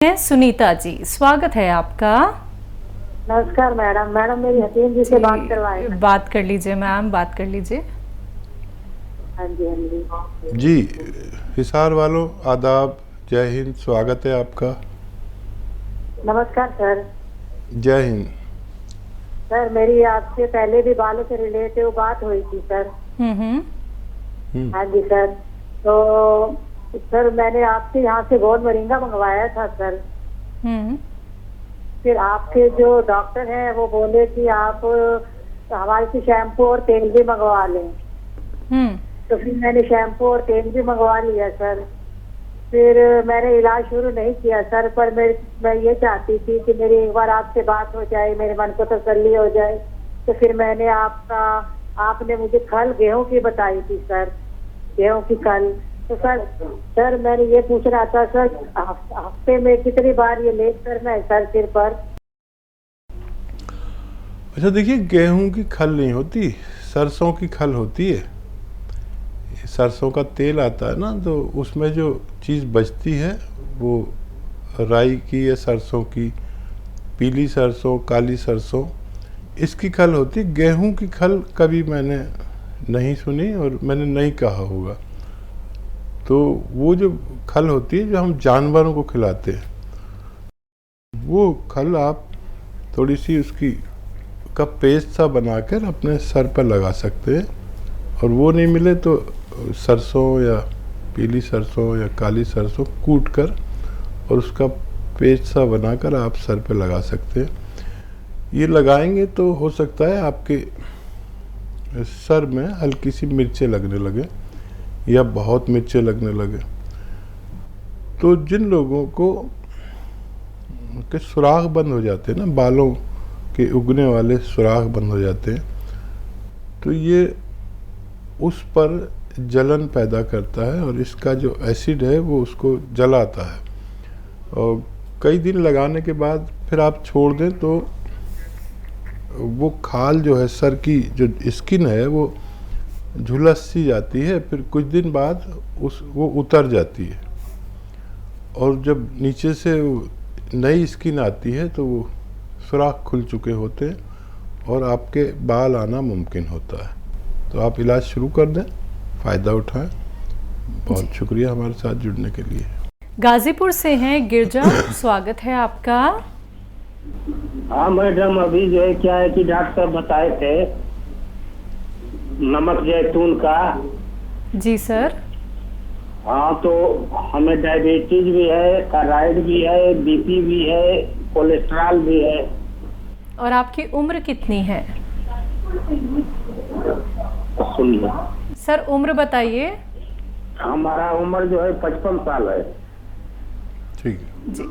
सुनीता जी, स्वागत है आपका। नमस्कार मैडम। मैडम मेरी हसीन जी से बात करवाए। बात कर लीजिए मैम, बात कर लीजिए। हाँ जी, हाँ जी। जी, हिसार वालों आदाब, जय हिंद, स्वागत है आपका। नमस्कार सर। जय हिंद। सर मेरी आपसे पहले भी बालों से रिलेटिव बात हुई थी सर। हाँ जी सर। तो सर मैंने आपके यहाँ से गोल मोरिंगा मंगवाया था सर। फिर आपके जो डॉक्टर हैं वो बोले कि आप हमारे से शैम्पू और तेल भी मंगवा लें। तो फिर मैंने शैम्पू और तेल भी मंगवा लिया सर। फिर मैंने इलाज शुरू नहीं किया सर, पर मैं ये चाहती थी कि मेरी एक बार आपसे बात हो जाए, मेरे मन को तसल्ली हो जाए। तो फिर मैंने आपने मुझे खल गेहूं की बताई थी सर, गेहूं की खल। तो सर मैंने ये पूछना था सर, हफ्ते में कितनी बार ये लेप करना है सर सिर पर? अच्छा देखिए, गेहूं की खल नहीं होती, सरसों की खल होती है। सरसों का तेल आता है ना, तो उसमें जो चीज़ बचती है वो राई की या सरसों की, पीली सरसों, काली सरसों, इसकी खल होती। गेहूं की खल कभी मैंने नहीं सुनी और मैंने नहीं कहा होगा। तो वो जो खल होती है जो हम जानवरों को खिलाते हैं, वो खल आप थोड़ी सी उसकी का पेस्ट सा बनाकर अपने सर पर लगा सकते हैं। और वो नहीं मिले तो सरसों या पीली सरसों या काली सरसों कूट कर और उसका पेस्ट सा बनाकर आप सर पे लगा सकते हैं। ये लगाएंगे तो हो सकता है आपके सर में हल्की सी मिर्चें लगने लगे या बहुत मिर्चें लगने लगे। तो जिन लोगों को के सुराख बंद हो जाते हैं ना, बालों के उगने वाले सुराख बंद हो जाते हैं, तो ये उस पर जलन पैदा करता है और इसका जो एसिड है वो उसको जलाता है। और कई दिन लगाने के बाद फिर आप छोड़ दें तो वो खाल जो है, सर की जो स्किन है वो झुलस सी जाती है। फिर कुछ दिन बाद वो उतर जाती है और जब नीचे से नई स्किन आती है तो वो सुराख खुल चुके होते हैं और आपके बाल आना मुमकिन होता है। तो आप इलाज शुरू कर दें, फ़ायदा उठाएं। बहुत शुक्रिया हमारे साथ जुड़ने के लिए। गाजीपुर से हैं गिरजा, स्वागत है आपका। हाँ मैडम, अभी जो है क्या है कि डॉक्टर साहब बताए थे नमक जैतून का। जी सर। हाँ, तो हमें डायबिटीज भी है, थायराइड भी है, बीपी भी है, कोलेस्ट्रॉल भी है। और आपकी उम्र कितनी है? सुनिए सर, उम्र बताइए। हमारा उम्र जो है 55 साल है। ठीक है जी।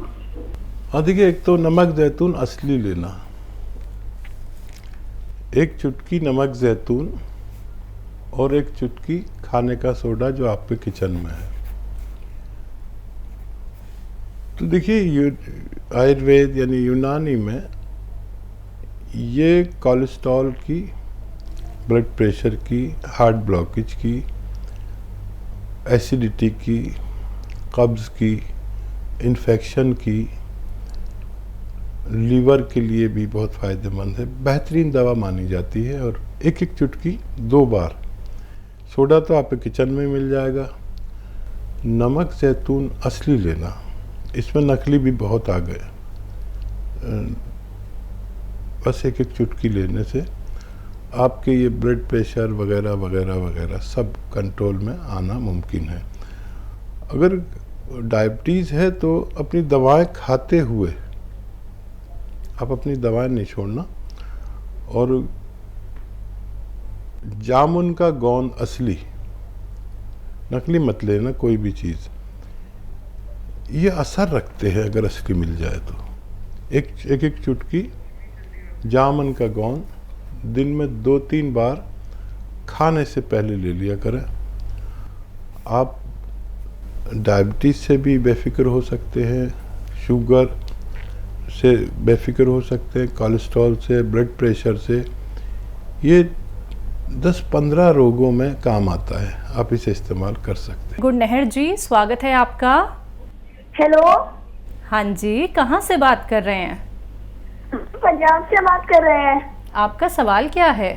हाँ देखिए, एक तो नमक जैतून असली लेना, एक चुटकी नमक जैतून और एक चुटकी खाने का सोडा जो आपके किचन में है। तो देखिए, आयुर्वेद यानी यूनानी में ये कोलेस्ट्रॉल की, ब्लड प्रेशर की, हार्ट ब्लॉकेज की, एसिडिटी की, कब्ज़ की, इन्फेक्शन की, लीवर के लिए भी बहुत फ़ायदेमंद है, बेहतरीन दवा मानी जाती है। और एक एक चुटकी 2 बार। सोडा तो आपके किचन में मिल जाएगा। नमक जैतून असली लेना, इसमें नकली भी बहुत आ गए। बस एक एक चुटकी लेने से आपके ये ब्लड प्रेशर वगैरह वगैरह वगैरह सब कंट्रोल में आना मुमकिन है। अगर डायबिटीज़ है तो अपनी दवाएं खाते हुए आप अपनी दवाएं नहीं छोड़ना। और जामुन का गोंद असली, नकली मत लेना कोई भी चीज़। ये असर रखते हैं अगर असली मिल जाए तो। एक चुटकी जामुन का गोंद दिन में 2-3 बार खाने से पहले ले लिया करें। आप डायबिटीज़ से भी बेफिक्र हो सकते हैं, शुगर से बेफिक्र हो सकते हैं, कोलेस्ट्रॉल से, ब्लड प्रेशर से। ये 10-15 रोगों में काम आता है, आप इसे इस्तेमाल कर सकते हैं। गुड नहर जी, स्वागत है आपका। हेलो। हाँ जी, कहाँ से बात कर रहे हैं? पंजाब से बात कर रहे हैं। आपका सवाल क्या है?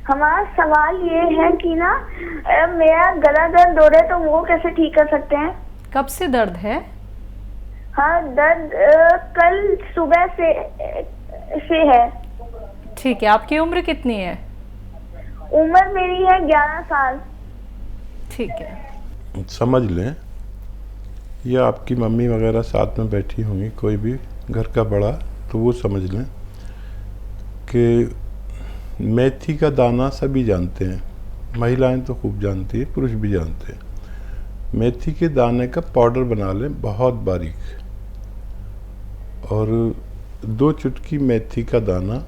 हमारा सवाल ये है कि ना मेरा गला दर्द हो रहा है, तो वो कैसे ठीक कर सकते हैं? कब से दर्द है? हाँ, दर्द कल सुबह से है। ठीक है, आपकी उम्र कितनी है? उम्र मेरी है 11 साल। ठीक है। समझ लें, या आपकी मम्मी वगैरह साथ में बैठी होंगी, कोई भी घर का बड़ा, तो वो समझ लें कि मेथी का दाना सभी जानते हैं, महिलाएं तो खूब जानती है, पुरुष भी जानते हैं। मेथी के दाने का पाउडर बना लें बहुत बारीक, और 2 चुटकी मेथी का दाना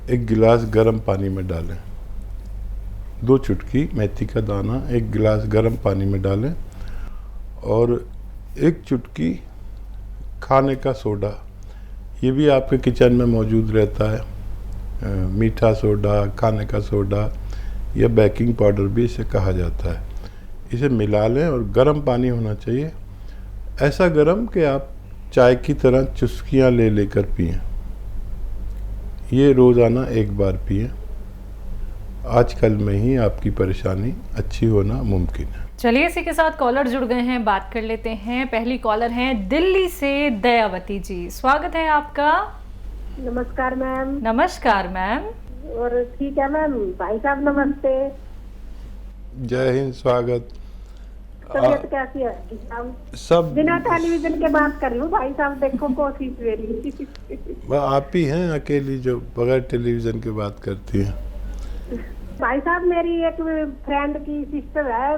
1 गिलास गर्म पानी में डालें। 2 चुटकी मेथी का दाना 1 गिलास गर्म पानी में डालें, और 1 चुटकी खाने का सोडा, ये भी आपके किचन में मौजूद रहता है, मीठा सोडा, खाने का सोडा या बेकिंग पाउडर भी इसे कहा जाता है। इसे मिला लें और गर्म पानी होना चाहिए, ऐसा गर्म कि आप चाय की तरह चुस्कियाँ ले लेकर पिएं। ये रोज़ाना 1 बार पिएं। आजकल में ही आपकी परेशानी अच्छी होना मुमकिन है। चलिए, इसी के साथ कॉलर जुड़ गए हैं, बात कर लेते हैं। पहली कॉलर हैं दिल्ली से दयावती जी, स्वागत है आपका। नमस्कार मैम। नमस्कार मैम। और ठीक है मैम। भाई साहब नमस्ते। जय हिंद, स्वागत। तबीयत कैसी है भाई साहब? सब बिना टेलीविजन के बात कर लूं भाई साहब, देखो कोशिश मेरी। आप ही हैं अकेली जो बगैर टेलीविजन के बात करती हैं। भाई साहब, मेरी एक फ्रेंड की सिस्टर है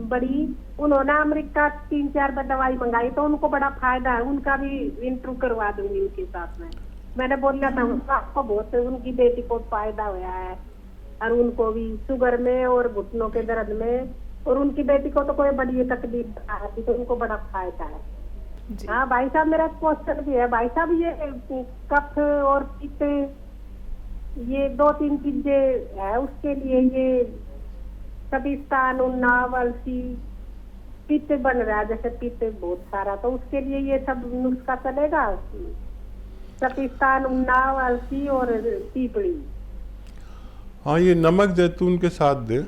बड़ी, उन्होंने अमेरिका 3-4 बार दवाई मंगाई, तो उनको बड़ा फायदा है। उनका भी इंटरव्यू करवा दूंगी उनके साथ में। मैंने बोला था आपको, बहुत उनकी बेटी को फायदा हुआ है, और उनको भी शुगर में और घुटनों के दर्द में, और उनकी बेटी को तो कोई बड़ी तकलीफ आ रही, तो उनको बड़ा फायदा है। हाँ भाई साहब, मेरा क्वेश्चन भी है भाई साहब, ये कफ और पित्त, ये 2-3 चीजें है उसके लिए, ये कपिस्तान, उन्नाव, अलसी, पित्त बन रहा है, जैसे पित्त बहुत सारा, तो उसके लिए ये सब नुस्खा चलेगा? कपिस्तान, उन्नाव, अलसी और पीपड़ी। हाँ, ये नमक जैतून के साथ दें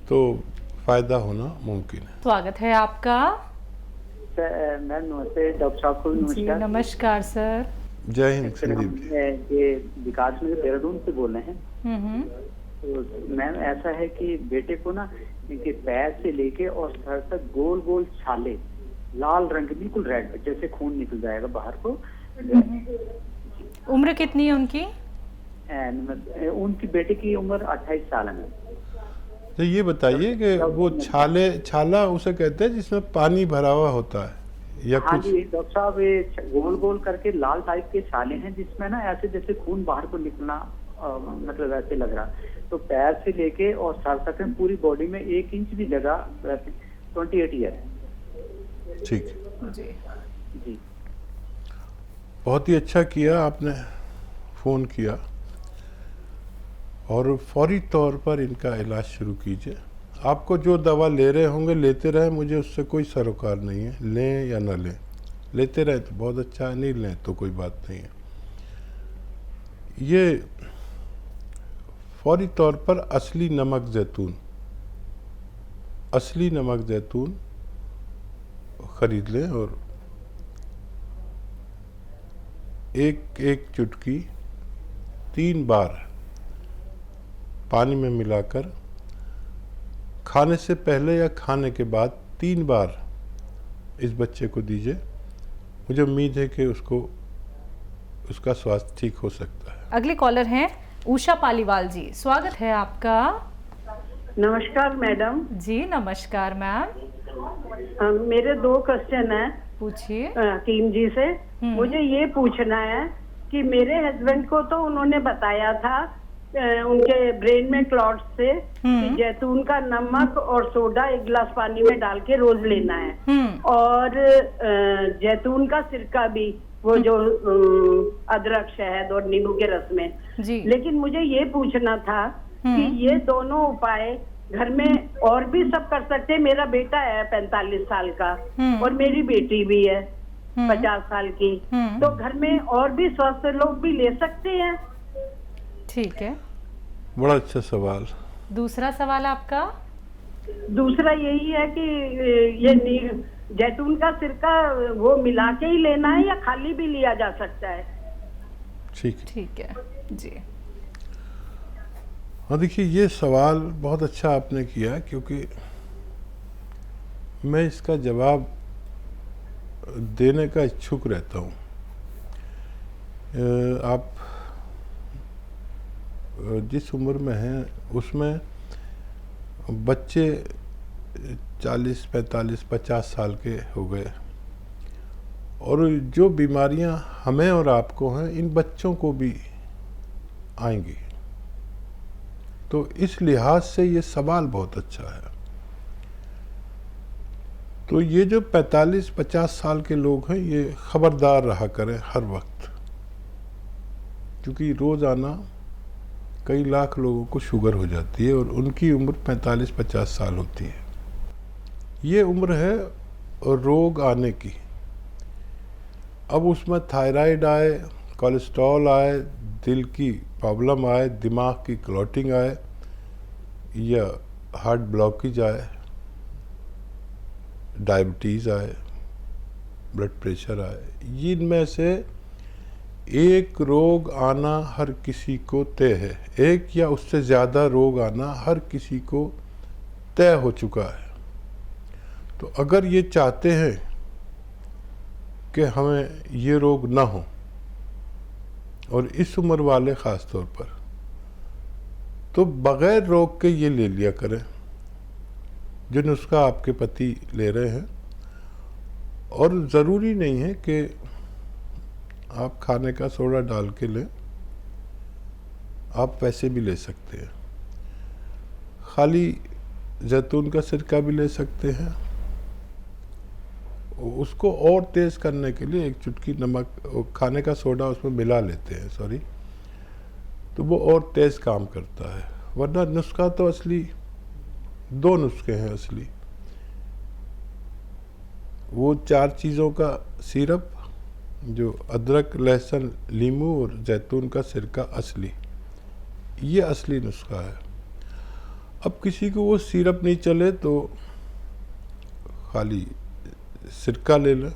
तो फायदा होना मुमकिन है। स्वागत है आपका। मैम नमस्ते, डॉक्टर साहब को भी जी नमस्कार। नमस्कार सर। जय हिंद संदीप जी। ये विकास में देहरादून से बोल रहे हैं। तो मैम ऐसा है कि बेटे को ना इनके पैर से लेके और सर तक गोल गोल छाले, लाल रंग, बिल्कुल रेड, जैसे खून निकल जाएगा बाहर को। उम्र कितनी है उनकी? उनकी बेटे की उम्र 28 साल है। तो ये बताइए कि वो छाला उसे कहते हैं जिसमें पानी भरा हुआ होता है, या हाँ कुछ? जी डॉक्टर साहब, ये गोल गोल करके लाल टाइप के छाले हैं, जिसमें ना ऐसे जैसे खून बाहर को निकलना, मतलब ऐसे लग रहा। तो पैर से लेके और सर तक में पूरी बॉडी में 1 इंच भी जगह 28 ईयर है। ठीक जी जी, बहुत ही अच्छा किया आपने फ़ोन किया, और फौरी तौर पर इनका इलाज शुरू कीजिए। आपको जो दवा ले रहे होंगे लेते रहें, मुझे उससे कोई सरोकार नहीं है, लें या ना लें। लेते रहें तो बहुत अच्छा है, नहीं लें तो कोई बात नहीं है। ये फौरी तौर पर असली नमक जैतून खरीद लें, और एक चुटकी 3 बार पानी में मिलाकर खाने से पहले या खाने के बाद 3 बार इस बच्चे को दीजिए। मुझे उम्मीद है कि उसका स्वास्थ्य ठीक हो सकता है। अगले कॉलर हैं उषा पालीवाल जी, स्वागत है आपका। नमस्कार मैडम। जी नमस्कार मैम। मेरे 2 क्वेश्चन हैं, पूछिए। हकीम जी से। मुझे ये पूछना है कि मेरे हस्बैंड को तो उन्होंने बताया था उनके ब्रेन में क्लॉट्स से कि जैतून का नमक और सोडा 1 गिलास पानी में डाल के रोज लेना है, और जैतून का सिरका भी, वो जो अदरक, शहद और नींबू के रस में। जी। लेकिन मुझे ये पूछना था कि ये दोनों उपाय घर में और भी सब कर सकते हैं। मेरा बेटा है 45 साल का और मेरी बेटी भी है 50 साल की, तो घर में और भी स्वस्थ लोग भी ले सकते हैं। ठीक है, बड़ा अच्छा सवाल। दूसरा सवाल आपका? दूसरा यही है कि ये जैतून का सिरका वो मिला के ही लेना है या खाली भी लिया जा सकता है? ठीक है जी। हाँ, देखिए ये सवाल बहुत अच्छा आपने किया, क्योंकि मैं इसका जवाब देने का इच्छुक रहता हूँ। आप जिस उम्र में हैं उसमें बच्चे 40, 45, 50 साल के हो गए, और जो बीमारियां हमें और आपको हैं इन बच्चों को भी आएंगी। तो इस लिहाज से ये सवाल बहुत अच्छा है। तो ये जो 45-50 साल के लोग हैं ये खबरदार रहा करें हर वक्त, क्योंकि रोज़ाना कई लाख लोगों को शुगर हो जाती है और उनकी उम्र 45-50 साल होती है। ये उम्र है रोग आने की। अब उसमें थायराइड आए, कोलेस्ट्रॉल आए, दिल की प्रॉब्लम आए, दिमाग की क्लॉटिंग आए, या हार्ट ब्लॉकेज आए, डायबिटीज़ आए, ब्लड प्रेशर आए, इनमें से एक रोग आना हर किसी को तय है। एक या उससे ज़्यादा रोग आना हर किसी को तय हो चुका है। तो अगर ये चाहते हैं कि हमें ये रोग ना हो, और इस उम्र वाले ख़ास तौर पर, तो बग़ैर रोग के ये ले लिया करें जो नुस्खा आपके पति ले रहे हैं। और ज़रूरी नहीं है कि आप खाने का सोडा डाल के लें, आप वैसे भी ले सकते हैं। खाली जैतून का सिरका भी ले सकते हैं। उसको और तेज़ करने के लिए एक चुटकी नमक, खाने का सोडा उसमें मिला लेते हैं, सॉरी, तो वो और तेज़ काम करता है। वरना नुस्खा तो असली 2 नुस्खे हैं असली। वो 4 चीज़ों का सिरप जो अदरक, लहसुन, नींबू और जैतून का सिरका असली, ये असली नुस्खा है। अब किसी को वो सिरप नहीं चले तो खाली सिरका ले लें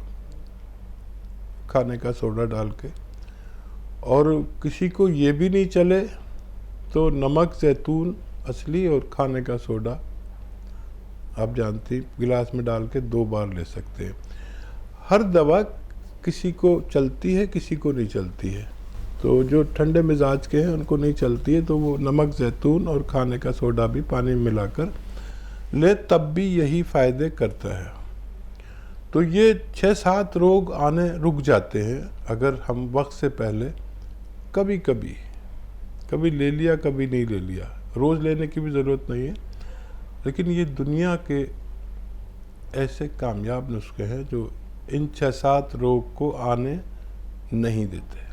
खाने का सोडा डाल के, और किसी को ये भी नहीं चले तो नमक, जैतून असली और खाने का सोडा आप जानती गिलास में डाल के 2 बार ले सकते हैं। हर दवा किसी को चलती है, किसी को नहीं चलती है। तो जो ठंडे मिजाज के हैं उनको नहीं चलती है, तो वो नमक, जैतून और खाने का सोडा भी पानी में मिलाकर ले, तब भी यही फ़ायदे करता है। तो ये 6-7 रोग आने रुक जाते हैं अगर हम वक्त से पहले कभी ले लिया, कभी नहीं ले लिया। रोज़ लेने की भी ज़रूरत नहीं है, लेकिन ये दुनिया के ऐसे कामयाब नुस्खे हैं जो इन 6-7 रोग को आने नहीं देते।